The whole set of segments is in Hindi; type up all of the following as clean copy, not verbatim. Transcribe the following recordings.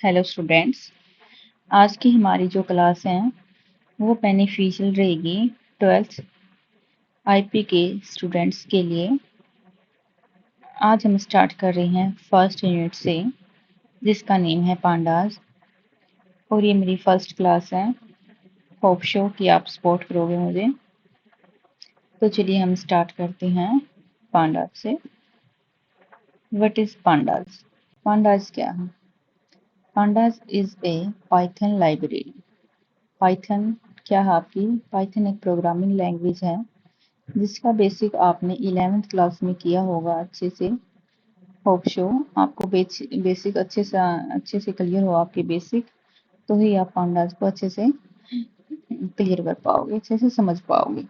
Hello students. आज की हमारी जो क्लास है वो बेनिफिशियल रहेगी 12th आईपी के स्टूडेंट्स के लिए। आज हम स्टार्ट कर रहे हैं फर्स्ट यूनिट से जिसका नेम है पांडास और ये मेरी फर्स्ट क्लास है। होप शो कि आप सपोर्ट करोगे मुझे। तो चलिए हम स्टार्ट करते हैं पांडास से। What is pandas? पांडास क्या है? Pandas is a Python library. Python क्या है आपकी? पाइथन एक प्रोग्रामिंग लैंग्वेज है जिसका बेसिक आपने 11th क्लास में किया होगा अच्छे से। होप शो आपको बेसिक अच्छे से क्लियर हो आपके बेसिक, तो ही आप पांडास को अच्छे से क्लियर कर पाओगे, अच्छे से समझ पाओगे।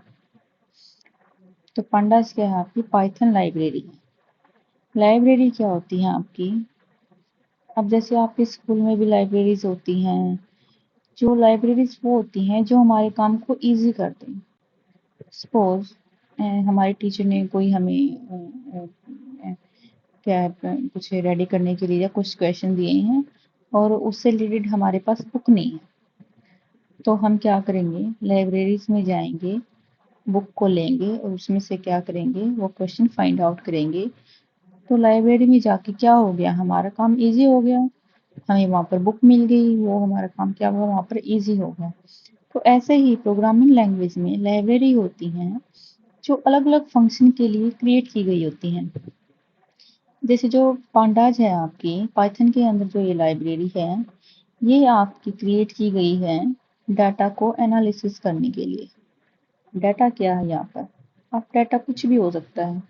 तो पांडास क्या है? आपकी पाइथन लाइब्रेरी। लाइब्रेरी क्या होती है आपकी? अब जैसे आपके स्कूल में भी लाइब्रेरीज होती हैं, जो लाइब्रेरीज वो होती हैं जो हमारे काम को इजी करते हैं। सपोज हमारे टीचर ने कोई हमें क्या कुछ रेडी करने के लिए या कुछ क्वेश्चन दिए हैं और उससे रिलेटेड हमारे पास बुक नहीं है, तो हम क्या करेंगे? लाइब्रेरीज में जाएंगे, बुक को लेंगे और उसमें से क्या करेंगे? वो क्वेश्चन फाइंड आउट करेंगे। तो लाइब्रेरी में जाके क्या हो गया? हमारा काम इजी हो गया। हमें वहाँ पर बुक मिल गई, वो हमारा काम क्या हुआ? वहाँ पर इजी हो गया। तो ऐसे ही प्रोग्रामिंग लैंग्वेज में लाइब्रेरी होती हैं जो अलग अलग फंक्शन के लिए क्रिएट की गई होती हैं। जैसे जो पांडाज है आपकी पाइथन के अंदर, जो ये लाइब्रेरी है ये आपकी क्रिएट की गई है डाटा को एनालिसिस करने के लिए। डाटा क्या है यहाँ पर? आप डाटा कुछ भी हो सकता है,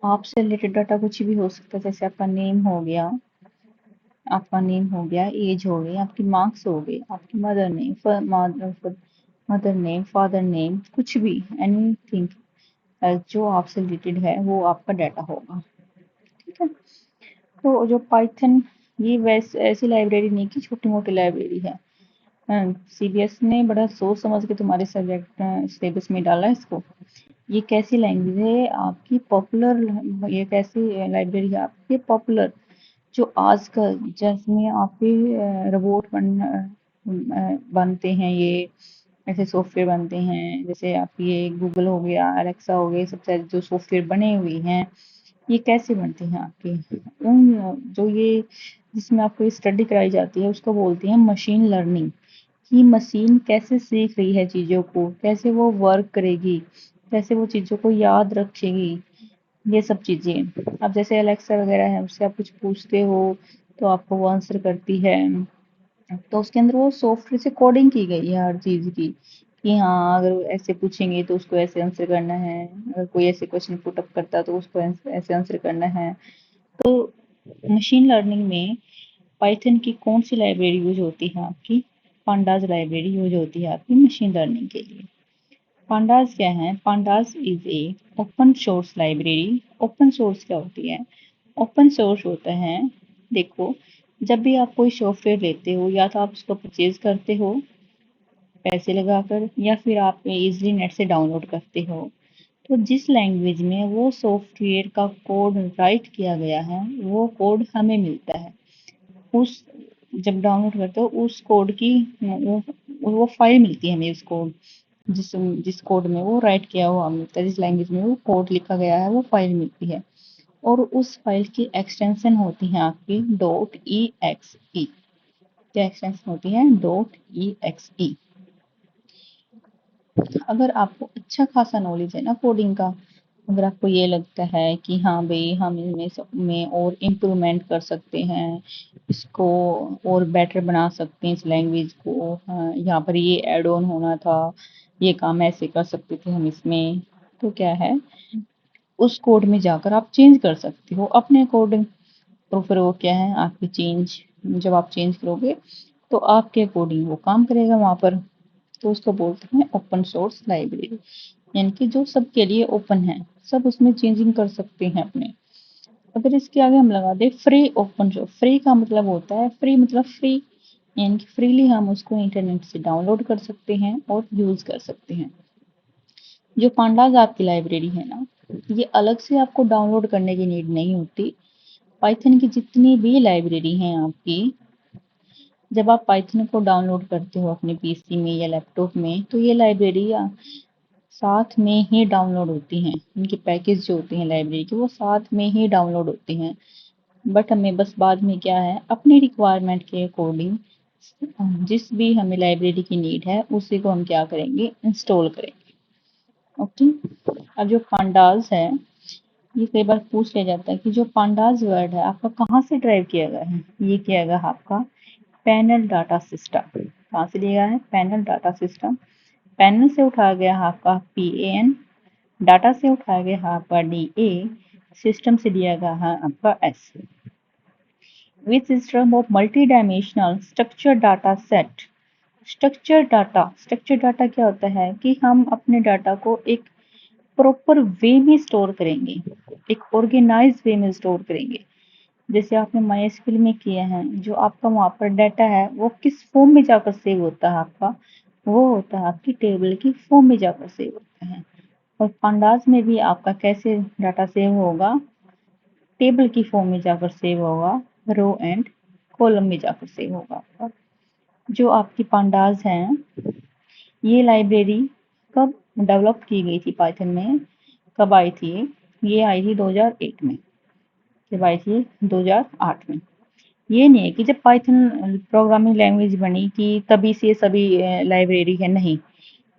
आपसे रिलेटेड डाटा कुछ भी हो सकता है। जैसे आपका नेम हो गया, एज हो गई, आपकी मार्क्स हो गई, आपकी मदर नेम, फादर नेम, कुछ भी, एनीथिंग जो आपसे रिलेटेड है वो आपका डाटा होगा। ठीक है। तो जो पाइथन, ये वैसे ऐसी लाइब्रेरी नहीं कि छोटी मोटी लाइब्रेरी है। सीबीएस ने बड़ा सोच समझ के तुम्हारे सब्जेक्ट सिलेबस में डाला है इसको। ये कैसी लैंग्वेज है आपकी? पॉपुलर। ये कैसी लाइब्रेरी है आपकी? पॉपुलर, जो आजकल जिसमें आपके बनते हैं, ये ऐसे सॉफ्टवेयर बनते हैं जैसे आप ये गूगल हो गया, अलेक्सा हो गया, सब सारे जो सॉफ्टवेयर बने हुए हैं ये कैसे बनते हैं आपके? जो ये जिसमें आपको स्टडी कराई जाती है उसको बोलते हैं मशीन लर्निंग। कि मशीन कैसे सीख रही है चीज़ों को, कैसे वो वर्क करेगी, कैसे वो चीज़ों को याद रखेगी, ये सब चीज़ें। अब जैसे अलेक्सा वगैरह है, उससे आप कुछ पूछते हो तो आपको वो आंसर करती है। तो उसके अंदर वो सॉफ्टवेयर से कोडिंग की गई है हर चीज़ की, कि हाँ अगर ऐसे पूछेंगे तो उसको ऐसे आंसर करना है, अगर कोई ऐसे क्वेश्चन पुट अप करता है तो उसको ऐसे आंसर करना है। तो मशीन लर्निंग में पाइथन की कौन सी लाइब्रेरी यूज होती है आपकी? पांडास लाइब्रेरी यूज होती है आपकी मशीन लर्निंग के लिए। पांडास क्या है? Pandas is a open source library. Open source क्या होती है? ओपन सोर्स होता है, देखो, जब भी आप कोई सॉफ्टवेयर लेते हो या तो आप उसको परचेज करते हो पैसे लगाकर, या फिर आप इजीली नेट से डाउनलोड करते हो, तो जिस लैंग्वेज में वो सॉफ्टवेयर का कोड राइट किया गया है वो कोड हमें मिलता है। उस जब डाउनलोड करते हो उस कोड की वो फाइल मिलती है हमें, उस कोड जिस जिस कोड में वो राइट किया हुआ मिलता है, जिस लैंग्वेज में वो कोड लिखा गया है वो फाइल मिलती है। और उस फाइल की एक्सटेंशन होती है आपकी डॉट ई एक्स ई। क्या एक्सटेंशन होती है? डॉट ई एक्स ई। अगर आपको अच्छा खासा नॉलेज है ना कोडिंग का, अगर आपको ये लगता है कि हाँ भाई हम इनमें सब में और इम्प्रूवमेंट कर सकते हैं, इसको और बेटर बना सकते हैं इस लैंग्वेज को, हाँ, यहाँ पर ये ऐड ऑन होना था, ये काम ऐसे कर सकते थे हम इसमें, तो क्या है, उस कोड में जाकर आप चेंज कर सकते हो अपने अकॉर्डिंग। तो फिर वो क्या है आपकी चेंज, जब आप चेंज करोगे तो आपके अकॉर्डिंग वो काम करेगा वहाँ पर। तो उसको बोलते हैं ओपन सोर्स लाइब्रेरी, यानी कि जो सबके लिए ओपन है, सब उसमें चेंजिंग कर सकते हैं अपने। अगर इसके आगे हम लगा दें फ्री ओपन सोर्स, फ्री का मतलब होता है, फ्री मतलब फ्री, यानी कि फ्रीली हम उसको इंटरनेट से डाउनलोड कर सकते हैं और यूज कर सकते हैं। जो पांडास आपकी लाइब्रेरी है ना, ये अलग से आपको डाउनलोड करने की नीड नहीं होती। पाइथन की जितनी भी लाइब्रेरी हैं आपकी, जब आप पाइथन को डाउनलोड करते हो अपने पीसी में या लैपटॉप में, तो ये लाइब्रेरी साथ में ही डाउनलोड होती हैं। इनके पैकेज जो होते हैं लाइब्रेरी के, वो साथ में ही डाउनलोड होते हैं। बट हमें बस बाद में क्या है, अपनी रिक्वायरमेंट के अकॉर्डिंग जिस भी हमें लाइब्रेरी की नीड है उसी को हम क्या करेंगे, इंस्टॉल करेंगे। ओके। अब जो पांडास है, ये कई बार पूछ लिया जाता है कि जो पांडास वर्ड है आपका कहाँ से ड्राइव किया गया है। ये किया गया आपका पैनल डाटा सिस्टम। कहाँ से लिया है, पैनल डाटा सिस्टम। पैनल से उठाया गया आपका PAN, डाटा से उठाया गया आपका DA, सिस्टम से दिया गया है आपका S। Which system of multi dimensional structure data set. Structure data क्या होता है कि हम अपने डाटा को एक प्रॉपर वे में स्टोर करेंगे, एक ऑर्गेनाइज वे में स्टोर करेंगे। जैसे आपने MySQL में किया है, जो आपका वहाँ पर डाटा है वो किस फॉर्म में जाकर सेव होता है आपका, वो होता है आपकी टेबल की फॉर्म में जाकर सेव होता है। और पांडास में भी आपका कैसे डाटा सेव होगा, टेबल की फॉर्म में जाकर सेव होगा, रो एंड कॉलम में जाकर सेव होगा आपका। जो आपकी पांडास हैं, ये लाइब्रेरी कब डेवलप की गई थी पाइथन में, कब आई थी, ये आई थी 2008 में। जब आई थी 2008 में। ये नहीं है कि जब पाइथन प्रोग्रामिंग लैंग्वेज बनी कि तभी से सभी लाइब्रेरी है, नहीं।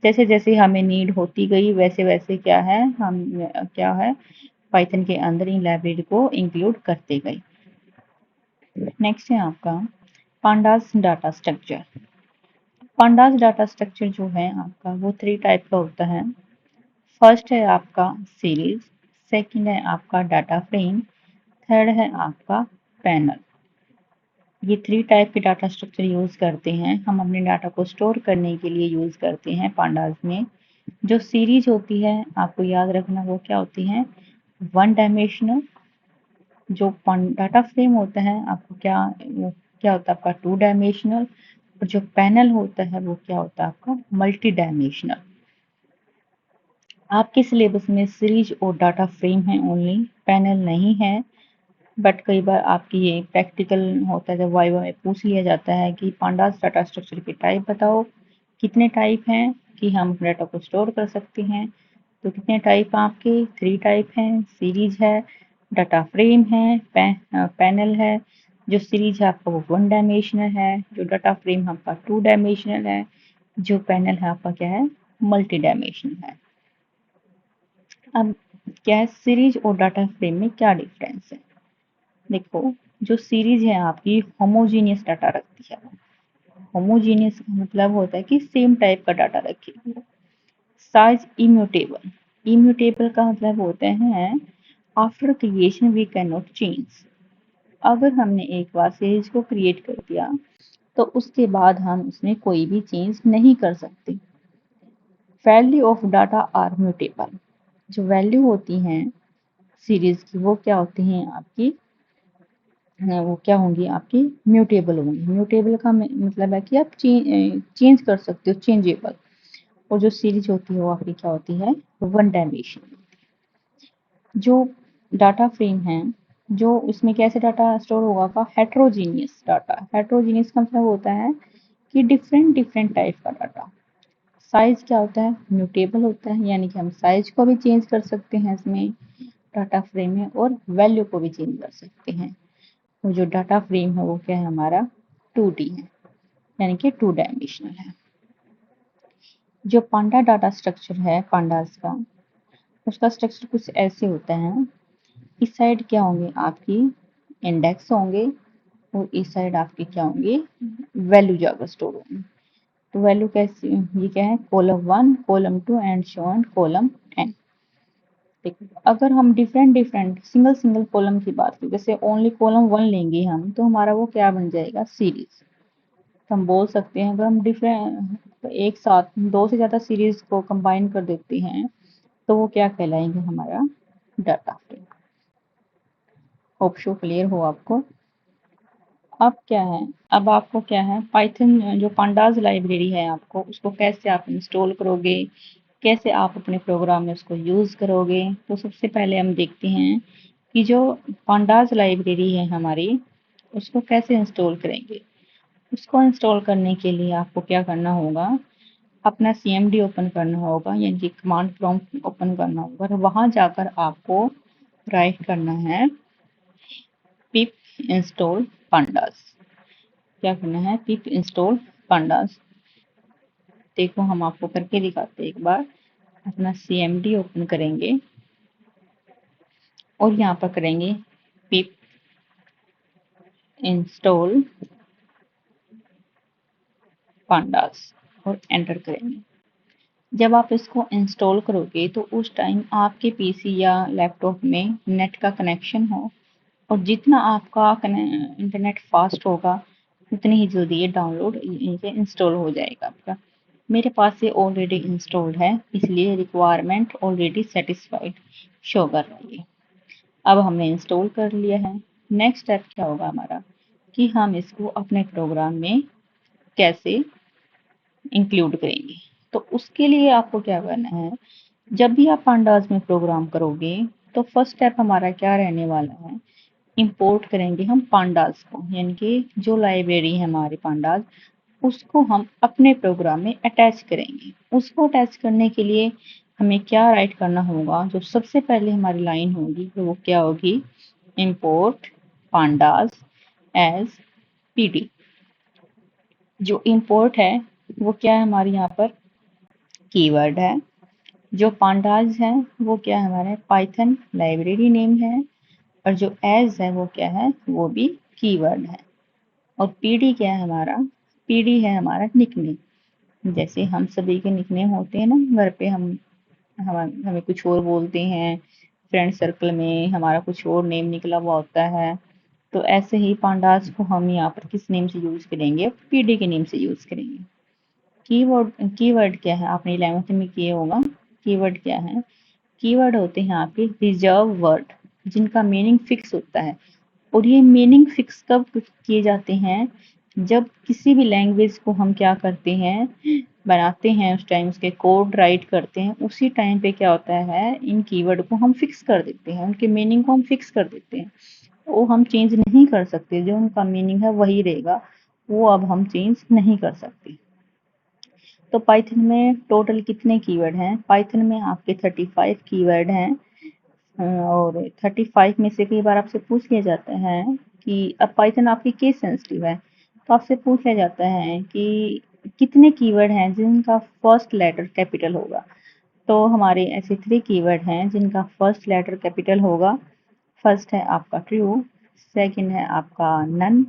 जैसे जैसे हमें नीड होती गई वैसे वैसे क्या है, हम क्या है पाइथन के अंदर इन लाइब्रेरी को इंक्लूड करते गए। नेक्स्ट है आपका pandas data structure. Pandas data structure जो है आपका वो 3 टाइप का होता है। फर्स्ट है आपका सीरीज, सेकंड है आपका डाटा फ्रेम, थर्ड है आपका पैनल। ये 3 टाइप के डाटा स्ट्रक्चर यूज करते हैं, हम अपने डाटा को स्टोर करने के लिए यूज करते हैं पांडास में। जो सीरीज होती है आपको याद रखना वो क्या होती है, 1 डायमेंशनल। जो डाटा फ्रेम होता है आपको क्या होता है आपका 2 डायमेंशनल। और जो पैनल होता है वो क्या होता है आपका मल्टी डायमेंशनल। आपके सिलेबस में सीरीज और डाटा फ्रेम है ओनली, पैनल नहीं है। बट कई बार आपकी ये प्रैक्टिकल होता है, जब वाइवा में पूछ लिया जाता है कि पांडास डाटा स्ट्रक्चर के टाइप बताओ, कितने टाइप हैं कि हम डाटा को स्टोर कर सकते हैं। तो कितने टाइप आपके, 3 टाइप हैं, सीरीज है, डाटा फ्रेम है, पैनल है। जो सीरीज है आपका वो 1 डायमेंशनल है, जो डाटा फ्रेम आपका 2 डायमेंशनल है, जो पैनल है आपका क्या है मल्टी डायमेंशनल है। अब क्या है सीरीज और डाटा फ्रेम में क्या डिफरेंस है। देखो, जो सीरीज है आपकी होमोजीनियस डाटा रखती है। होमोजीनियस का मतलब होता है कि सेम टाइप का डाटा रखेगी। साइज इम्यूटेबल, इम्यूटेबल का मतलब होते हैं after creation we can not change. अगर हमने एक बार सीरीज को क्रिएट कर दिया तो उसके बाद हम उसमें कोई भी चेंज नहीं कर सकते। Value of data are mutable, जो वैल्यू होती हैं सीरीज की वो क्या होती हैं आपकी, वो क्या होंगी आपकी म्यूटेबल होंगी। म्यूटेबल का मतलब है कि आप चेंज कर सकते हो, चेंजेबल। और जो सीरीज होती है वो आपकी क्या होती है 1 डायमेंशन। जो डाटा फ्रेम है, जो इसमें कैसे डाटा स्टोर होगा का हेट्रोजीनियस डाटा। हेट्रोजीनियस का मतलब होता है कि डिफरेंट डिफरेंट टाइप का डाटा। साइज क्या होता है म्यूटेबल होता है, यानी कि हम साइज को भी चेंज कर सकते हैं इसमें डाटा फ्रेम में, और वैल्यू को भी चेंज कर सकते हैं। और जो डाटा फ्रेम है वो क्या है हमारा 2D है, यानी कि 2 डायमेंशनल है। जो पांडा डाटा स्ट्रक्चर है पांडास का, उसका स्ट्रक्चर कुछ ऐसे होता है। इस साइड क्या होंगे आपकी इंडेक्स होंगे, और इस साइड आपके क्या होंगे वैल्यू जाकर स्टोर होंगे। तो वैल्यू कैसे, ये क्या है column 1, column 2 and so on column n। देखो, अगर हम different different single single column की बात करें, जैसे ओनली कॉलम 1 लेंगे हम, तो हमारा वो क्या बन जाएगा सीरीज। तो हम बोल सकते हैं अगर हम डिफरेंट एक साथ 2 से ज़्यादा सीरीज को कंबाइन कर देते हैं तो वो क्या कहलाएंगे हमारा data frame. Hope so clear हो आपको। अब क्या है, अब आपको क्या है पाइथन जो पांडास लाइब्रेरी है आपको उसको कैसे आप इंस्टॉल करोगे, कैसे आप अपने प्रोग्राम में उसको यूज़ करोगे। तो सबसे पहले हम देखते हैं कि जो पांडास लाइब्रेरी है हमारी उसको कैसे इंस्टॉल करेंगे। उसको इंस्टॉल करने के लिए आपको क्या करना होगा, अपना CMD ओपन करना होगा, यानी कि कमांड प्रॉम्प्ट ओपन करना होगा और वहां जाकर आपको राइट करना है पिप इंस्टॉल pandas। क्या करना है, पिप इंस्टॉल pandas। देखो हम आपको करके दिखाते हैं एक बार। अपना CMD ओपन करेंगे और यहाँ पर करेंगे पिप इंस्टॉल pandas और एंटर करेंगे। जब आप इसको इंस्टॉल करोगे तो उस टाइम आपके पीसी या लैपटॉप में नेट का कनेक्शन हो, और जितना आपका इंटरनेट फास्ट होगा उतनी ही जल्दी ये डाउनलोड इंस्टॉल हो जाएगा आपका। मेरे पास ये ऑलरेडी इंस्टॉल्ड है, इसलिए रिक्वायरमेंट ऑलरेडी सेटिस्फाइड शो कर रही है। अब हमने इंस्टॉल कर लिया है। नेक्स्ट स्टेप क्या होगा हमारा, कि हम इसको अपने प्रोग्राम में कैसे इंक्लूड करेंगे। तो उसके लिए आपको क्या करना है, जब भी आप पांडास में प्रोग्राम करोगे तो फर्स्ट स्टेप हमारा क्या रहने वाला है, इंपोर्ट करेंगे हम पांडास को, यानी कि जो लाइब्रेरी है हमारे पांडास, उसको हम अपने प्रोग्राम में अटैच करेंगे। उसको अटैच करने के लिए हमें क्या राइट करना होगा, जो सबसे पहले हमारी लाइन होगी तो वो क्या होगी, इंपोर्ट पांडास एज पीडी। जो इंपोर्ट है वो क्या है, हमारे यहाँ पर कीवर्ड है। जो पांडास है वो क्या है, हमारे पाइथन लाइब्रेरी नेम है। और जो एज है वो क्या है, वो भी कीवर्ड है। और पीडी क्या है हमारा, पीडी है हमारा निकनेम। जैसे हम सभी के निकनेम होते हैं ना, घर पे हम हमें कुछ और बोलते हैं, फ्रेंड सर्कल में हमारा कुछ और नेम निकला हुआ होता है। तो ऐसे ही पांडास को हम यहाँ पर किस नेम से यूज करेंगे, पीडी के नेम से यूज करेंगे। कीवर्ड क्या है, आपने 11th में किए होगा। कीवर्ड क्या है, कीवर्ड होते हैं आपके रिजर्व वर्ड, जिनका मीनिंग फिक्स होता है। और ये मीनिंग फिक्स कब किए जाते हैं, जब किसी भी लैंग्वेज को हम क्या करते हैं, बनाते हैं, उस टाइम उसके कोड राइट करते हैं, उसी टाइम पे क्या होता है, इन कीवर्ड को हम फिक्स कर देते हैं, उनके मीनिंग को हम फिक्स कर देते हैं। वो हम चेंज नहीं कर सकते, जो उनका मीनिंग है वही रहेगा, वो अब हम चेंज नहीं कर सकते। तो पाइथन में टोटल कितने कीवर्ड हैं, पाइथन में आपके 35 कीवर्ड हैं। और 35 में से कई बार आपसे पूछ लिया जाता है कि अब पाइथन आपकी केस सेंसिटिव है, तो आपसे पूछ लिया जाता है कि कितने कीवर्ड हैं जिनका फर्स्ट लेटर कैपिटल होगा। तो हमारे ऐसे 3 कीवर्ड हैं जिनका फर्स्ट लेटर कैपिटल होगा। फर्स्ट है आपका ट्रू, सेकंड है आपका नन,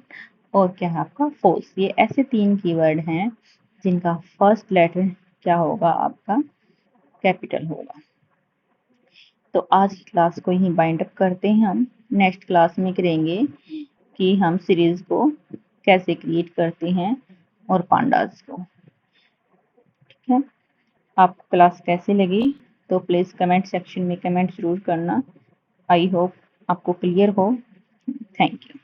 और क्या है आपका फॉल्स। ये ऐसे 3 कीवर्ड हैं जिनका फर्स्ट लेटर क्या होगा, आपका कैपिटल होगा। तो आज की क्लास को यहीं बाइंड अप करते हैं। हम नेक्स्ट क्लास में करेंगे कि हम सीरीज को कैसे क्रिएट करते हैं और पांडास को। ठीक है, आपको क्लास कैसे लगी तो प्लीज कमेंट सेक्शन में कमेंट जरूर करना। आई होप आपको क्लियर हो। Thank you.